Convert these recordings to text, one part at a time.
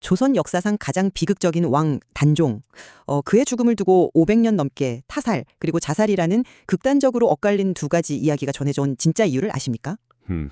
조선 역사상 가장 비극적인 왕 단종. 그의 죽음을 두고 500년 넘게 타살 그리고 자살이라는 극단적으로 엇갈린 두 가지 이야기가 전해져 온 진짜 이유를 아십니까?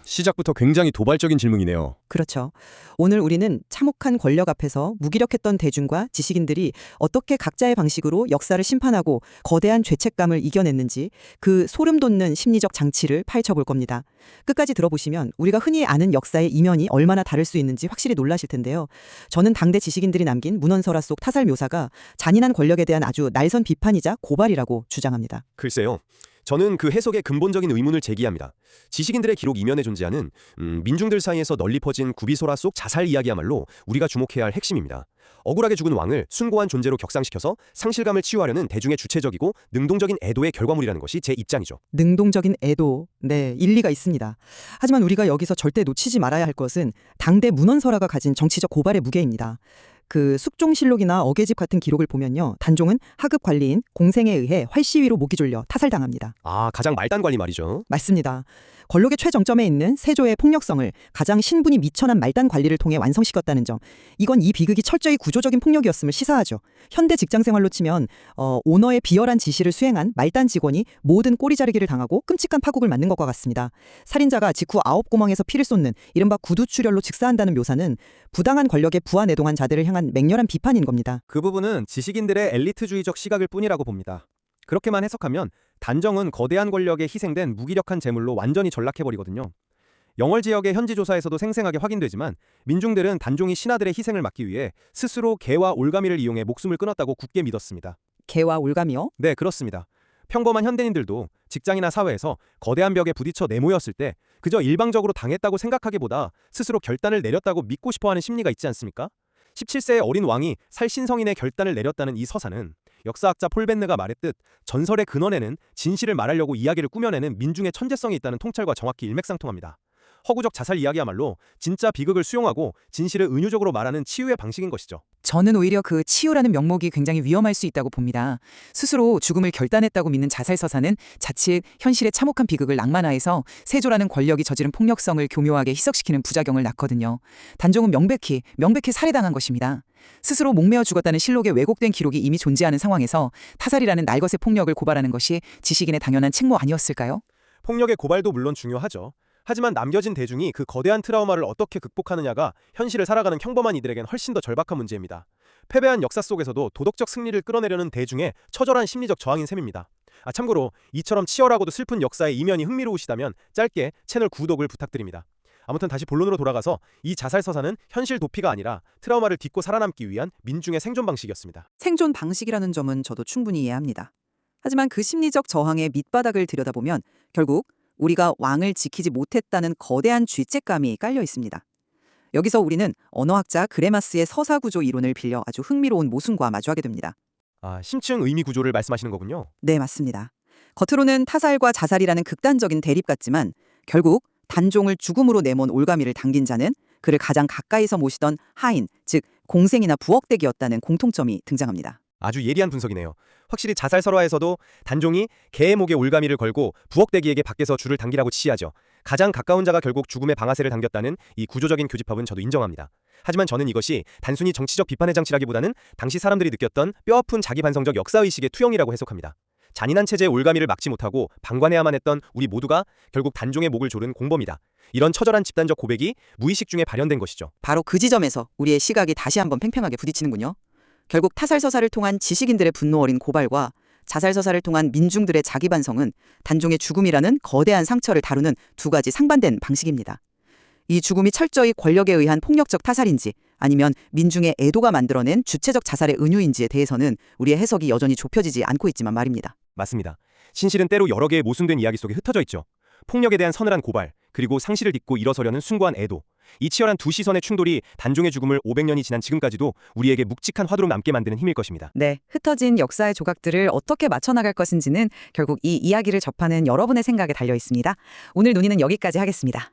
시작부터 굉장히 도발적인 질문이네요. 그렇죠. 오늘 우리는 참혹한 권력 앞에서 무기력했던 대중과 지식인들이 어떻게 각자의 방식으로 역사를 심판하고 거대한 죄책감을 이겨냈는지 그 소름 돋는 심리적 장치를 파헤쳐볼 겁니다. 끝까지 들어보시면 우리가 흔히 아는 역사의 이면이 얼마나 다를 수 있는지 확실히 놀라실 텐데요. 저는 당대 지식인들이 남긴 문헌설화 속 타살 묘사가 잔인한 권력에 대한 아주 날선 비판이자 고발이라고 주장합니다. 글쎄요. 저는 그 해석에 근본적인 의문을 제기합니다. 지식인들의 기록 이면에 존재하는 민중들 사이에서 널리 퍼진 구비소라 속 자살 이야기야말로 우리가 주목해야 할 핵심입니다. 억울하게 죽은 왕을 숭고한 존재로 격상시켜서 상실감을 치유하려는 대중의 주체적이고 능동적인 애도의 결과물이라는 것이 제 입장이죠. 능동적인 애도, 네, 일리가 있습니다. 하지만 우리가 여기서 절대 놓치지 말아야 할 것은 당대 문헌설화가 가진 정치적 고발의 무게입니다. 그 숙종실록이나 어계집 같은 기록을 보면요. 단종은 하급 관리인 공생에 의해 활시위로 목이 졸려 타살당합니다. 가장 말단 관리 말이죠. 맞습니다. 권력의 최정점에 있는 세조의 폭력성을 가장 신분이 미천한 말단 관리를 통해 완성시켰다는 점. 이건 이 비극이 철저히 구조적인 폭력이었음을 시사하죠. 현대 직장생활로 치면 오너의 비열한 지시를 수행한 말단 직원이 모든 꼬리 자르기를 당하고 끔찍한 파국을 맞는 것과 같습니다. 살인자가 직후 9구멍에서 피를 쏟는 이른바 구두출혈로 즉사한다는 묘사는 부당한 권력에 부하내동한 자들을 향한 맹렬한 비판인 겁니다. 그 부분은 지식인들의 엘리트주의적 시각일 뿐이라고 봅니다. 그렇게만 해석하면 단정은 거대한 권력에 희생된 무기력한 재물로 완전히 전락해버리거든요. 영월 지역의 현지 조사에서도 생생하게 확인되지만 민중들은 단종이 신하들의 희생을 막기 위해 스스로 개와 올가미를 이용해 목숨을 끊었다고 굳게 믿었습니다. 개와 올가미요? 네, 그렇습니다. 평범한 현대인들도 직장이나 사회에서 거대한 벽에 부딪혀 내모였을 때 그저 일방적으로 당했다고 생각하기보다 스스로 결단을 내렸다고 믿고 싶어하는 심리가 있지 않습니까? 17세의 어린 왕이 살신성인의 결단을 내렸다는 이 서사는 역사학자 폴 벤느가 말했듯 전설의 근원에는 진실을 말하려고 이야기를 꾸며내는 민중의 천재성이 있다는 통찰과 정확히 일맥상통합니다. 허구적 자살 이야기야말로 진짜 비극을 수용하고 진실을 은유적으로 말하는 치유의 방식인 것이죠. 저는 오히려 그 치유라는 명목이 굉장히 위험할 수 있다고 봅니다. 스스로 죽음을 결단했다고 믿는 자살서사는 자칫 현실의 참혹한 비극을 낭만화해서 세조라는 권력이 저지른 폭력성을 교묘하게 희석시키는 부작용을 낳거든요. 단종은 명백히 살해당한 것입니다. 스스로 목매어 죽었다는 실록의 왜곡된 기록이 이미 존재하는 상황에서 타살이라는 날것의 폭력을 고발하는 것이 지식인의 당연한 책무 아니었을까요? 폭력의 고발도 물론 중요하죠. 하지만 남겨진 대중이 그 거대한 트라우마를 어떻게 극복하느냐가 현실을 살아가는 평범한 이들에겐 훨씬 더 절박한 문제입니다. 패배한 역사 속에서도 도덕적 승리를 끌어내려는 대중의 처절한 심리적 저항인 셈입니다. 참고로 이처럼 치열하고도 슬픈 역사의 이면이 흥미로우시다면 짧게 채널 구독을 부탁드립니다. 아무튼 다시 본론으로 돌아가서 이 자살서사는 현실 도피가 아니라 트라우마를 딛고 살아남기 위한 민중의 생존 방식이었습니다. 생존 방식이라는 점은 저도 충분히 이해합니다. 하지만 그 심리적 저항의 밑바닥을 들여다보면 결국 우리가 왕을 지키지 못했다는 거대한 죄책감이 깔려 있습니다. 여기서 우리는 언어학자 그레마스의 서사구조 이론을 빌려 아주 흥미로운 모순과 마주하게 됩니다. 심층 의미 구조를 말씀하시는 거군요. 네, 맞습니다. 겉으로는 타살과 자살이라는 극단적인 대립 같지만 결국 단종을 죽음으로 내몬 올가미를 당긴 자는 그를 가장 가까이서 모시던 하인, 즉 공생이나 부엌댁이었다는 공통점이 등장합니다. 아주 예리한 분석이네요. 확실히 자살설화에서도 단종이 개의 목에 올가미를 걸고 부엌대기에게 밖에서 줄을 당기라고 지시하죠. 가장 가까운 자가 결국 죽음의 방아쇠를 당겼다는 이 구조적인 교집합은 저도 인정합니다. 하지만 저는 이것이 단순히 정치적 비판의 장치라기보다는 당시 사람들이 느꼈던 뼈아픈 자기반성적 역사의식의 투영이라고 해석합니다. 잔인한 체제의 올가미를 막지 못하고 방관해야만 했던 우리 모두가 결국 단종의 목을 조른 공범이다. 이런 처절한 집단적 고백이 무의식 중에 발현된 것이죠. 바로 그 지점에서 우리의 시각이 다시 한번 팽팽하게 부딪히는군요. 결국 타살서사를 통한 지식인들의 분노 어린 고발과 자살서사를 통한 민중들의 자기반성은 단종의 죽음이라는 거대한 상처를 다루는 두 가지 상반된 방식입니다. 이 죽음이 철저히 권력에 의한 폭력적 타살인지 아니면 민중의 애도가 만들어낸 주체적 자살의 은유인지에 대해서는 우리의 해석이 여전히 좁혀지지 않고 있지만 말입니다. 맞습니다. 신실은 때로 여러 개의 모순된 이야기 속에 흩어져 있죠. 폭력에 대한 서늘한 고발, 그리고 상실을 딛고 일어서려는 숭고한 애도. 이 치열한 두 시선의 충돌이 단종의 죽음을 500년이 지난 지금까지도 우리에게 묵직한 화두로 남게 만드는 힘일 것입니다. 네, 흩어진 역사의 조각들을 어떻게 맞춰나갈 것인지는 결국 이 이야기를 접하는 여러분의 생각에 달려 있습니다. 오늘 논의는 여기까지 하겠습니다.